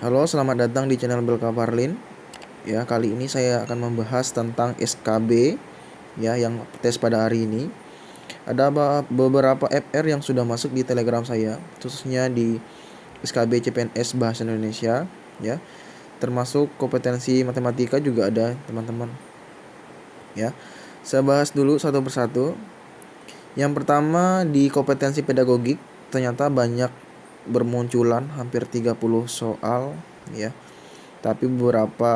Halo, selamat datang di channel Belka Parlin. Ya, kali ini saya akan membahas tentang SKB ya yang tes pada hari ini. Ada beberapa FR yang sudah masuk di Telegram saya, khususnya di SKB CPNS Bahasa Indonesia ya. Termasuk kompetensi matematika juga ada, teman-teman. Ya. Saya bahas dulu satu persatu. Yang pertama di kompetensi pedagogik, ternyata banyak bermunculan hampir 30 soal ya. Tapi beberapa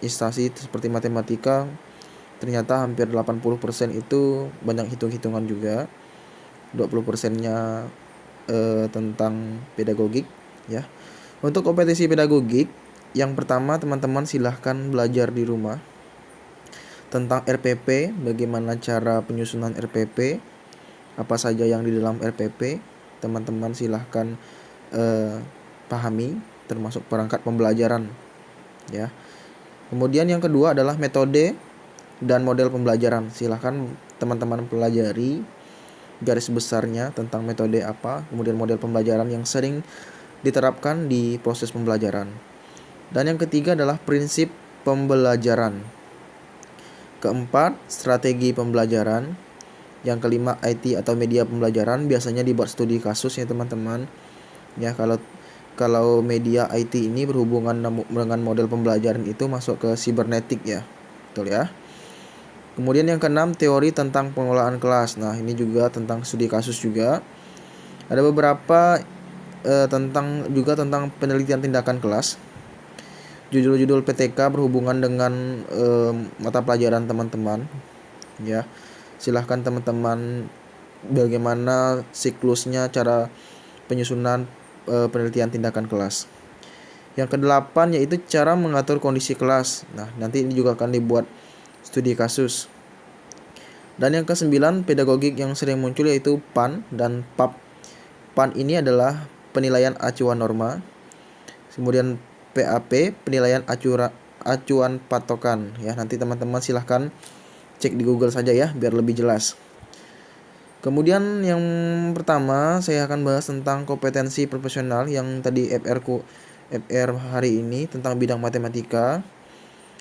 instansi seperti matematika ternyata hampir 80% itu banyak hitung-hitungan juga. 20%-nya tentang pedagogik ya. Untuk kompetisi pedagogik, yang pertama teman-teman silahkan belajar di rumah tentang RPP, bagaimana cara penyusunan RPP, apa saja yang di dalam RPP, teman-teman silahkan pahami, termasuk perangkat pembelajaran ya. Kemudian yang kedua adalah metode dan model pembelajaran. Silahkan teman-teman pelajari garis besarnya tentang metode apa, kemudian model pembelajaran yang sering diterapkan di proses pembelajaran. Dan yang ketiga adalah prinsip pembelajaran. Keempat, strategi pembelajaran. Yang kelima, IT atau media pembelajaran. Biasanya dibuat studi kasus ya teman-teman. Ya, kalau media IT ini berhubungan dengan model pembelajaran itu masuk ke sibernetik ya. Betul ya. Kemudian yang keenam, teori tentang pengelolaan kelas. Nah, ini juga tentang studi kasus juga. Ada beberapa tentang penelitian tindakan kelas. Judul-judul PTK berhubungan dengan mata pelajaran teman-teman ya. Silahkan teman-teman bagaimana siklusnya cara penyusunan penelitian tindakan kelas. Yang kedelapan yaitu cara mengatur kondisi kelas. Nah, nanti ini juga akan dibuat studi kasus. Dan yang kesembilan, pedagogik yang sering muncul yaitu PAN dan PAP. PAN ini adalah penilaian acuan norma. Kemudian PAP, penilaian acuan patokan. Ya, nanti teman-teman silahkan cek di Google saja ya, biar lebih jelas. Kemudian yang pertama saya akan bahas tentang kompetensi profesional yang tadi FR hari ini tentang bidang matematika.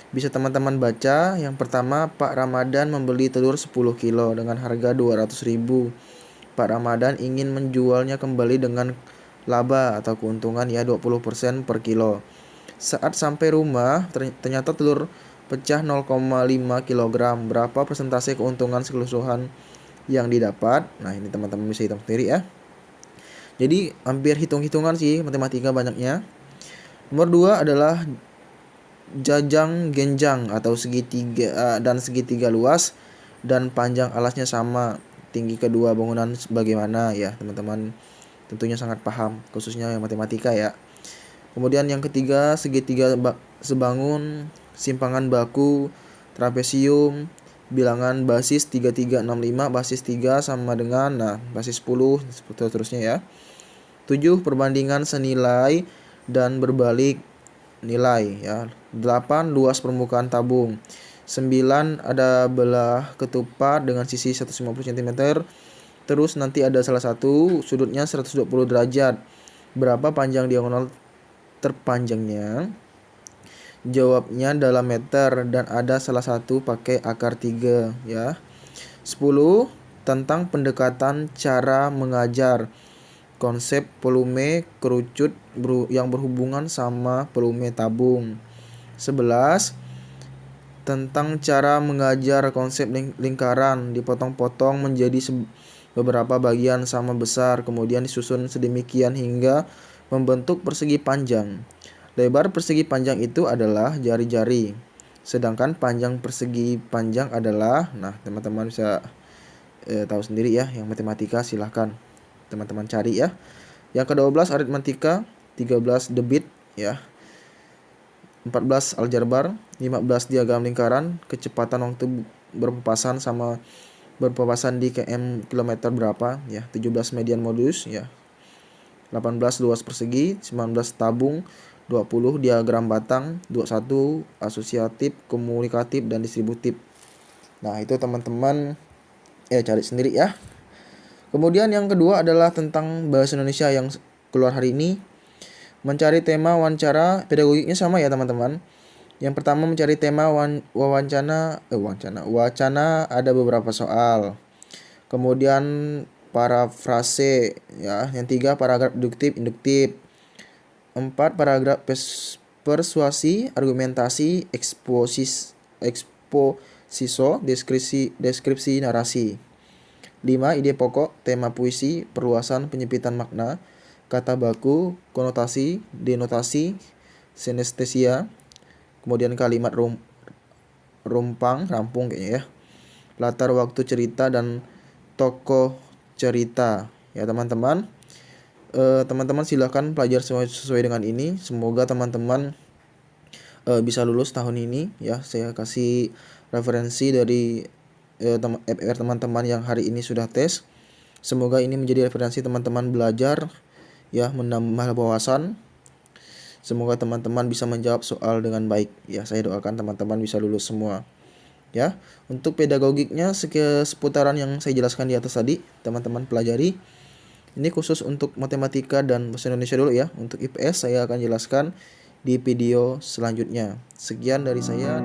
Bisa teman-teman baca. Yang pertama, Pak Ramadan membeli telur 10 kilo dengan harga 200.000. Pak Ramadan ingin menjualnya kembali dengan laba atau keuntungan ya 20% per kilo. Saat sampai rumah ternyata telur pecah 0,5 kg. Berapa persentase keuntungan keseluruhan yang didapat? Nah, ini teman-teman bisa hitung sendiri ya. Jadi hampir hitung-hitungan sih matematika banyaknya. Nomor 2 adalah jajang genjang atau segitiga dan segitiga luas dan panjang alasnya sama. Tinggi kedua bangunan bagaimana ya, teman-teman tentunya sangat paham, khususnya yang matematika ya. Kemudian yang ketiga, segitiga sebangun, simpangan baku, trapesium, bilangan basis 3365, basis 3 sama dengan basis 10 seterusnya ya. 7, perbandingan senilai dan berbalik nilai ya. 8, luas permukaan tabung. 9, ada belah ketupat dengan sisi 150 cm. Terus nanti ada salah satu sudutnya 120 derajat. Berapa panjang diagonal terpanjangnya? Jawabnya dalam meter dan ada salah satu pakai akar 3 ya. 10, tentang pendekatan cara mengajar. Konsep volume kerucut yang berhubungan sama volume tabung. 11, tentang cara mengajar konsep lingkaran dipotong-potong menjadi beberapa bagian sama besar, kemudian disusun sedemikian hingga membentuk persegi panjang. Lebar persegi panjang itu adalah jari-jari, sedangkan panjang persegi panjang adalah, nah teman-teman bisa tahu sendiri ya, yang matematika silahkan teman-teman cari ya. Yang ke-12 aritmatika, 13 debit ya. 14 aljabar, 15 diagram lingkaran, kecepatan waktu berpapasan sama berpapasan di kilometer berapa ya, 17 median modus ya. 18 luas persegi, 19 tabung, 20 diagram batang, 21 asosiatif, komunikatif dan distributif. Nah, itu teman-teman cari sendiri ya. Kemudian yang kedua adalah tentang bahasa Indonesia yang keluar hari ini. Mencari tema wawancara pedagogiknya sama ya teman-teman. Yang pertama mencari tema wacana ada beberapa soal. Kemudian parafrase ya. Yang tiga paragraf deduktif induktif. 4 paragraf persuasi, argumentasi, eksposiso, deskripsi narasi. 5 ide pokok, tema puisi, perluasan penyempitan makna, kata baku, konotasi, denotasi, sinestesia, kemudian kalimat rampung kayaknya ya. Latar waktu cerita dan tokoh cerita ya teman-teman. Teman-teman silahkan pelajar sesuai dengan ini. Semoga teman-teman bisa lulus tahun ini ya. Saya kasih referensi dari teman-teman yang hari ini sudah tes. Semoga ini menjadi referensi teman-teman belajar ya, menambah wawasan. Semoga teman-teman bisa menjawab soal dengan baik ya. Saya doakan teman-teman bisa lulus semua ya. Untuk pedagogiknya seputaran yang saya jelaskan di atas tadi teman-teman pelajari. Ini khusus untuk matematika dan bahasa Indonesia dulu ya. Untuk IPS saya akan jelaskan di video selanjutnya. Sekian dari saya.